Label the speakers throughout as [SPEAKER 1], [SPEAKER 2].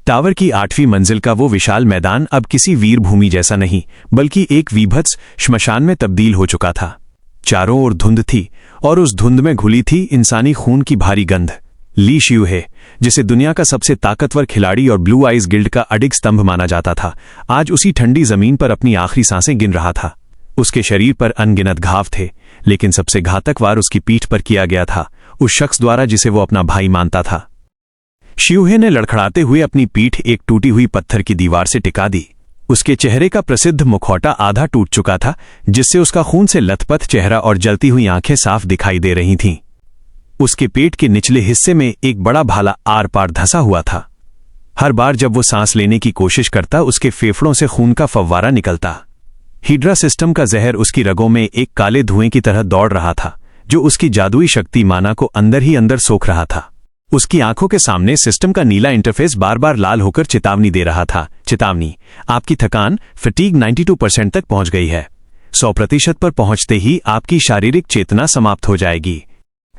[SPEAKER 1] Tower की 8वीं मंजिल का वो विशाल मैदान अब किसी वीर भूमि जैसा नहीं, बल्कि एक वीभत्स श्मशान में तब्दील हो चुका था। चारों ओर धुंध थी और उस धुंध में घुली थी इंसानी खून की भारी गंध। ली शियूहे, जिसे दुनिया का सबसे ताकतवर खिलाड़ी और ब्लू आइज गिल्ड का अडिग स्तंभ माना जाता था, आज उसी ठंडी जमीन पर अपनी आखिरी सांसें गिन रहा था। उसके शरीर पर अनगिनत घाव थे, लेकिन सबसे घातक वार उसकी पीठ पर किया गया था, उस शख्स द्वारा जिसे वो अपना भाई मानता था। शियूहे ने लड़खड़ाते हुए अपनी पीठ एक टूटी हुई पत्थर की दीवार से टिका दी। उसके चेहरे का प्रसिद्ध मुखौटा आधा टूट चुका था, जिससे उसका खून से लथपथ चेहरा और जलती हुई आंखें साफ दिखाई दे रही थीं। उसके पेट के निचले हिस्से में एक बड़ा भाला आर पार धंसा हुआ था। हर बार जब वो सांस लेने की कोशिश करता, उसके फेफड़ों से खून का फव्वारा निकलता। हीड्रा सिस्टम का जहर उसकी रगों में एक काले धुएं की तरह दौड़ रहा था, जो उसकी जादुई शक्ति माना को अंदर ही अंदर सोख रहा था। उसकी आंखों के सामने सिस्टम का नीला इंटरफेस बार बार लाल होकर चेतावनी दे रहा था, चेतावनी, आपकी थकान फटीग 92% तक पहुंच गई है। 100% पर पहुंचते ही आपकी शारीरिक चेतना समाप्त हो जाएगी।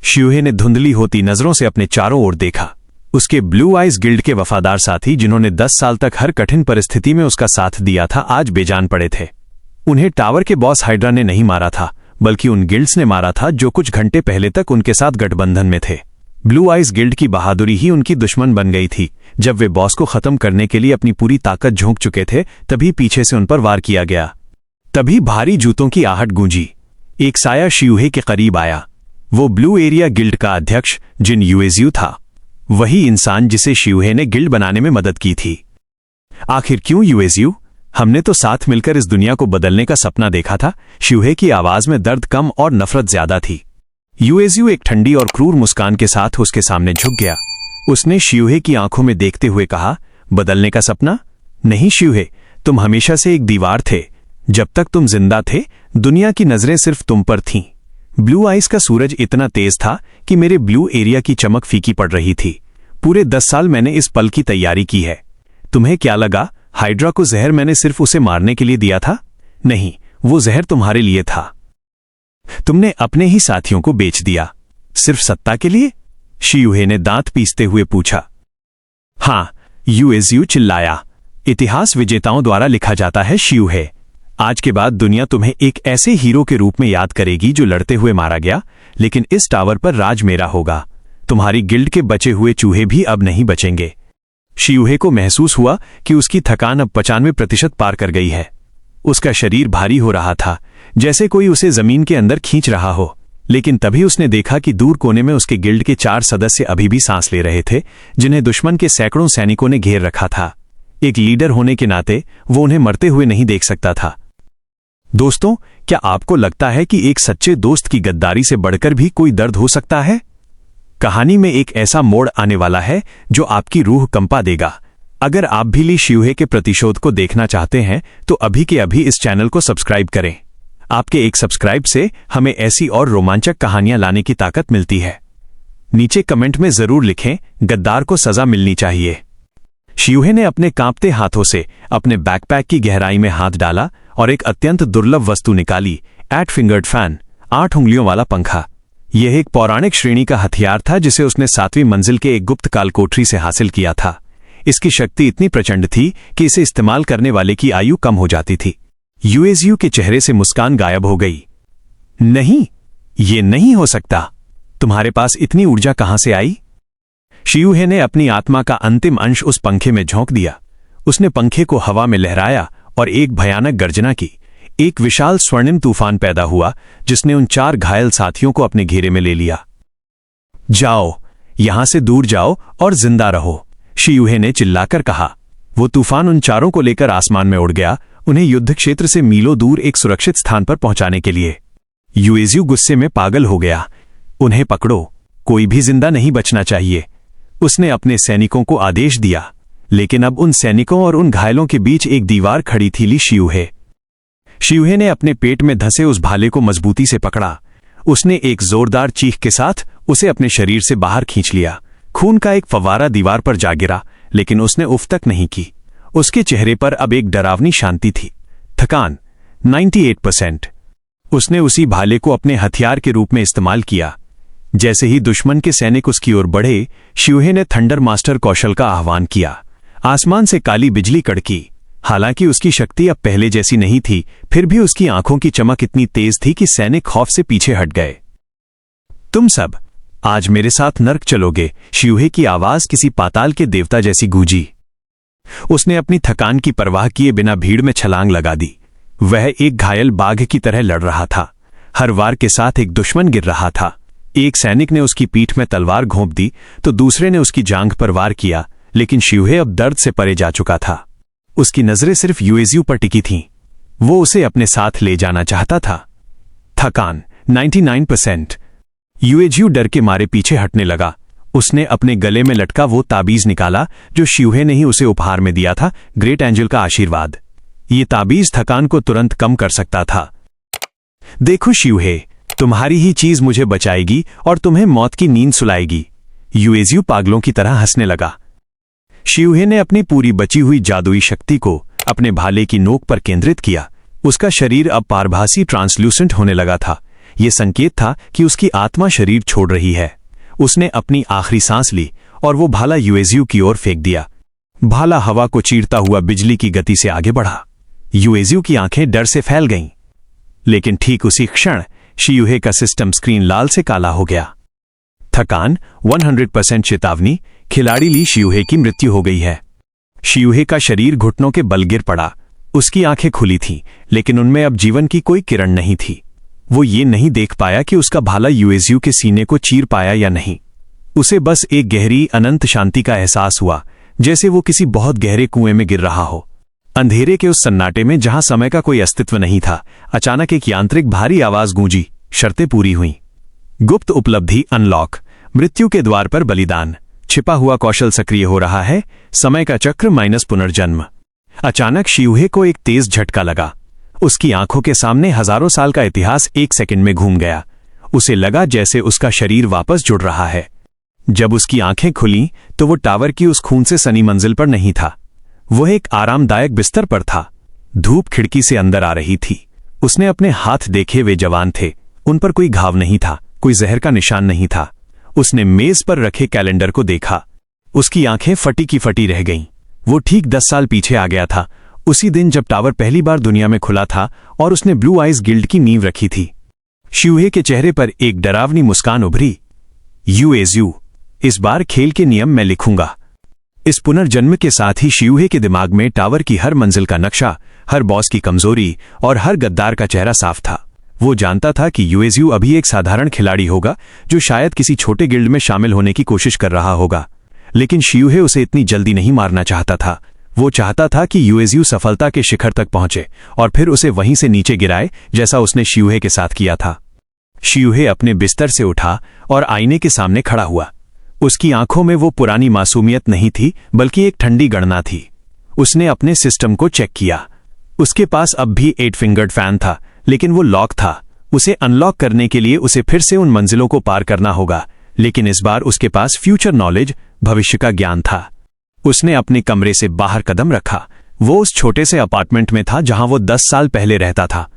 [SPEAKER 1] शियूहे ने धुंधली होती नजरों से अपने चारों ओर देखा। उसके ब्लू आइज गिल्ड के वफादार साथी, जिन्होंने 10 साल तक हर कठिन परिस्थिति में उसका साथ दिया था, आज बेजान पड़े थे। उन्हें टावर के बॉस हाइड्रा ने नहीं मारा था, बल्कि उन गिल्ड्स ने मारा था जो कुछ घंटे पहले तक उनके साथ गठबंधन में थे। ब्लू आइज गिल्ड की बहादुरी ही उनकी दुश्मन बन गई थी। जब वे बॉस को खत्म करने के लिए अपनी पूरी ताकत झोंक चुके थे, तभी पीछे से उन पर वार किया गया। तभी भारी जूतों की आहट गूंजी। एक साया शियूहे के करीब आया। वो ब्लू एरिया गिल्ड का अध्यक्ष जिन युएजियो था, वही इंसान जिसे शियूहे ने गिल्ड बनाने में मदद की थी। आखिर क्यों युएजियो? हमने तो साथ मिलकर इस दुनिया को बदलने का सपना देखा था। शियूहे की आवाज में दर्द कम और नफरत ज्यादा थी। युएजियो एक ठंडी और क्रूर मुस्कान के साथ उसके सामने झुक गया। उसने शियूहे की आंखों में देखते हुए कहा, बदलने का सपना? नहीं शियूहे, तुम हमेशा से एक दीवार थे। जब तक तुम जिंदा थे, दुनिया की नजरें सिर्फ तुम पर थीं। ब्लू आइज का सूरज इतना तेज था कि मेरे ब्लू एरिया की चमक फीकी पड़ रही थी। पूरे 10 साल मैंने इस पल की तैयारी की है। तुम्हें क्या लगा हाइड्रा को जहर मैंने सिर्फ उसे मारने के लिए दिया था? नहीं, वो जहर तुम्हारे लिए था। तुमने अपने ही साथियों को बेच दिया, सिर्फ सत्ता के लिए? शियूहे ने दांत पीसते हुए पूछा। हां, युएजियो चिल्लाया। इतिहास विजेताओं द्वारा लिखा जाता है शियूहे। आज के बाद दुनिया तुम्हें एक ऐसे हीरो के रूप में याद करेगी जो लड़ते हुए मारा गया, लेकिन इस टावर पर राज मेरा होगा। तुम्हारी गिल्ड के बचे हुए चूहे भी अब नहीं बचेंगे। शियूहे को महसूस हुआ कि उसकी थकान अब 95% पार कर गई है। उसका शरीर भारी हो रहा था, जैसे कोई उसे जमीन के अंदर खींच रहा हो। लेकिन तभी उसने देखा कि दूर कोने में उसके गिल्ड के 4 सदस्य अभी भी सांस ले रहे थे, जिन्हें दुश्मन के सैकड़ों सैनिकों ने घेर रखा था। एक लीडर होने के नाते वो उन्हें मरते हुए नहीं देख सकता था। दोस्तों, क्या आपको लगता है कि एक सच्चे दोस्त की गद्दारी से बढ़कर भी कोई दर्द हो सकता है? कहानी में एक ऐसा मोड़ आने वाला है जो आपकी रूह कंपा देगा। अगर आप भी ली शियूहे के प्रतिशोध को देखना चाहते हैं, तो अभी के अभी इस चैनल को सब्सक्राइब करें। आपके एक सब्सक्राइब से हमें ऐसी और रोमांचक कहानियां लाने की ताकत मिलती है। नीचे कमेंट में जरूर लिखें, गद्दार को सजा मिलनी चाहिए। शियूहे ने अपने कांपते हाथों से अपने बैकपैक की गहराई में हाथ डाला और एक अत्यंत दुर्लभ वस्तु निकाली, 8 फिंगर्ड फैन, 8 उंगलियों वाला पंखा। यह एक पौराणिक श्रेणी का हथियार था जिसे उसने 7वीं मंजिल के एक गुप्त काल कोठरी से हासिल किया था। इसकी शक्ति इतनी प्रचंड थी कि इसे इस्तेमाल करने वाले की आयु कम हो जाती थी। युएजियो के चेहरे से मुस्कान गायब हो गई। नहीं, ये नहीं हो सकता। तुम्हारे पास इतनी ऊर्जा कहां से आई? शियूहे ने अपनी आत्मा का अंतिम अंश उस पंखे में झोंक दिया। उसने पंखे को हवा में लहराया और एक भयानक गर्जना की। एक विशाल स्वर्णिम तूफान पैदा हुआ, जिसने उन 4 घायल साथियों को अपने घेरे में ले लिया। जाओ, यहां से दूर जाओ और जिंदा रहो, शियूहे ने चिल्लाकर कहा। वो तूफान उन चारों को लेकर आसमान में उड़ गया, उन्हें युद्ध क्षेत्र से मीलों दूर एक सुरक्षित स्थान पर पहुंचाने के लिए। युएजियो गुस्से में पागल हो गया। उन्हें पकड़ो, कोई भी जिंदा नहीं बचना चाहिए, उसने अपने सैनिकों को आदेश दिया। लेकिन अब उन सैनिकों और उन घायलों के बीच एक दीवार खड़ी थी। ली शियूहे ने अपने पेट में धंसे उस भाले को मजबूती से पकड़ा। उसने एक जोरदार चीख के साथ उसे अपने शरीर से बाहर खींच लिया। खून का एक फव्वारा दीवार पर जा गिरा, लेकिन उसने उफ तक नहीं की। उसके चेहरे पर अब एक डरावनी शांति थी। थकान 98%। उसने उसी भाले को अपने हथियार के रूप में इस्तेमाल किया। जैसे ही दुश्मन के सैनिक उसकी ओर बढ़े, शियूहे ने थंडर मास्टर कौशल का आह्वान किया। आसमान से काली बिजली कड़की। हालांकि उसकी शक्ति अब पहले जैसी नहीं थी, फिर भी उसकी आंखों की चमक इतनी तेज थी कि सैनिक खौफ से पीछे हट गए। तुम सब आज मेरे साथ नर्क चलोगे, शियूहे की आवाज किसी पाताल के देवता जैसी गूंजी। उसने अपनी थकान की परवाह किए बिना भीड़ में छलांग लगा दी। वह एक घायल बाघ की तरह लड़ रहा था। हर वार के साथ एक दुश्मन गिर रहा था। एक सैनिक ने उसकी पीठ में तलवार घोंप दी तो दूसरे ने उसकी जांघ पर वार किया, लेकिन शियूहे अब दर्द से परे जा चुका था। उसकी नजरें सिर्फ युएजियू पर टिकी थीं। वो उसे अपने साथ ले जाना चाहता था। थकान 99%। युएजियू डर के मारे पीछे हटने लगा। उसने अपने गले में लटका वो ताबीज निकाला जो शियूहे ने ही उसे उपहार में दिया था, ग्रेट एंजल का आशीर्वाद। ये ताबीज थकान को तुरंत कम कर सकता था। देखो शियूहे, तुम्हारी ही चीज मुझे बचाएगी और तुम्हें मौत की नींद सुलाएगी। युएजियू पागलों की तरह हंसने लगा। शियूहे ने अपनी पूरी बची हुई जादुई शक्ति को अपने भाले की नोक पर केंद्रित किया। उसका शरीर अब पारभासी ट्रांसल्यूसेंट होने लगा था। यह संकेत था कि उसकी आत्मा शरीर छोड़ रही है। उसने अपनी आखिरी सांस ली और वो भाला युएजियू की ओर फेंक दिया। भाला हवा को चीरता हुआ बिजली की गति से आगे बढ़ा। युएजियू की आंखें डर से फैल गईं। लेकिन ठीक उसी क्षण शियूहे का सिस्टम स्क्रीन लाल से काला हो गया। थकान 100% चेतावनी, खिलाड़ी ली शियूहे की मृत्यु हो गई है। शियूहे का शरीर घुटनों के बल गिर पड़ा। उसकी आंखें खुली थीं, लेकिन उनमें अब जीवन की कोई किरण नहीं थी। वो ये नहीं देख पाया कि उसका भाला युएजियू के सीने को चीर पाया या नहीं। उसे बस एक गहरी अनंत शांति का एहसास हुआ, जैसे वो किसी बहुत गहरे कुएं में गिर रहा हो। अंधेरे के उस सन्नाटे में जहां समय का कोई अस्तित्व नहीं था, अचानक एक यांत्रिक भारी आवाज गूंजी। शर्तें पूरी हुईं। गुप्त उपलब्धि अनलॉक। मृत्यु के द्वार पर बलिदान। छिपा हुआ कौशल सक्रिय हो रहा है। समय का चक्र माइनस पुनर्जन्म। अचानक शियूहे को एक तेज झटका लगा। उसकी आंखों के सामने हजारों साल का इतिहास एक सेकंड में घूम गया। उसे लगा जैसे उसका शरीर वापस जुड़ रहा है। जब उसकी आंखें खुलीं तो वो टावर की उस खून से सनी मंजिल पर नहीं था। वह एक आरामदायक बिस्तर पर था। धूप खिड़की से अंदर आ रही थी। उसने अपने हाथ देखे, वे जवान थे। उन पर कोई घाव नहीं था, कोई जहर का निशान नहीं था। उसने मेज पर रखे कैलेंडर को देखा। उसकी आंखें फटी की फटी रह गईं। वो ठीक 10 साल पीछे आ गया था, उसी दिन जब टावर पहली बार दुनिया में खुला था और उसने ब्लू आइज गिल्ड की नींव रखी थी। शियूहे के चेहरे पर एक डरावनी मुस्कान उभरी। युएजियू, इस बार खेल के नियम मैं लिखूंगा। इस पुनर्जन्म के साथ ही शियूहे के दिमाग में टावर की हर मंजिल का नक्शा, हर बॉस की कमजोरी और हर गद्दार का चेहरा साफ था। वो जानता था कि युएजियू अभी एक साधारण खिलाड़ी होगा जो शायद किसी छोटे गिल्ड में शामिल होने की कोशिश कर रहा होगा, लेकिन शियूहे उसे इतनी जल्दी नहीं मारना चाहता था। वो चाहता था कि युएजियू सफलता के शिखर तक पहुंचे और फिर उसे वहीं से नीचे गिराए, जैसा उसने शियूहे के साथ किया था। शियूहे अपने बिस्तर से उठा और आईने के सामने खड़ा हुआ। उसकी आंखों में वो पुरानी मासूमियत नहीं थी, बल्कि एक ठंडी गणना थी। उसने अपने सिस्टम को चेक किया। उसके पास अब भी 8 फिंगर्ड फैन था, लेकिन वो लॉक था। उसे अनलॉक करने के लिए उसे फिर से उन मंजिलों को पार करना होगा, लेकिन इस बार उसके पास फ्यूचर नॉलेज, भविष्य का ज्ञान था। उसने अपने कमरे से बाहर कदम रखा। वो उस छोटे से अपार्टमेंट में था जहां वो 10 साल पहले रहता था।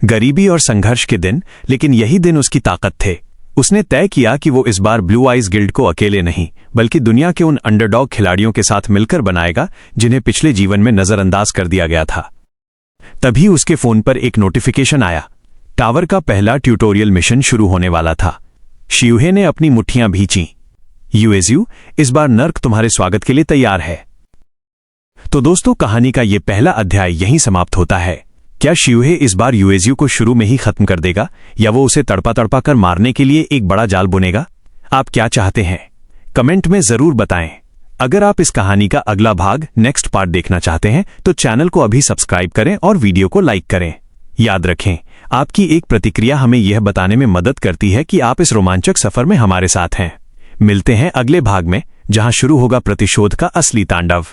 [SPEAKER 1] गरीबी और संघर्ष के दिन, लेकिन यही दिन उसकी ताकत थे। उसने तय किया कि वो इस बार ब्लू आइज गिल्ड को अकेले नहीं, बल्कि दुनिया के उन अंडरडॉग खिलाड़ियों के साथ मिलकर बनाएगा जिन्हें पिछले जीवन में नजरअंदाज कर दिया गया था। तभी उसके फोन पर एक नोटिफिकेशन आया। टावर का पहला ट्यूटोरियल मिशन शुरू होने वाला था। शियूहे ने अपनी मुट्ठियां भींची। युएजियू, इस बार नर्क तुम्हारे स्वागत के लिए तैयार है। तो दोस्तों, कहानी का ये पहला अध्याय यहीं समाप्त होता है। क्या शियूहे इस बार युएजियू को शुरू में ही खत्म कर देगा, या वो उसे तड़पा तड़पा कर मारने के लिए एक बड़ा जाल बुनेगा? आप क्या चाहते हैं? कमेंट में जरूर बताएं। अगर आप इस कहानी का अगला भाग, नेक्स्ट पार्ट देखना चाहते हैं तो चैनल को अभी सब्सक्राइब करें और वीडियो को लाइक करें। याद रखें, आपकी एक प्रतिक्रिया हमें यह बताने में मदद करती है कि आप इस रोमांचक सफर में हमारे साथ हैं। मिलते हैं अगले भाग में, जहां शुरू होगा प्रतिशोध का असली तांडव।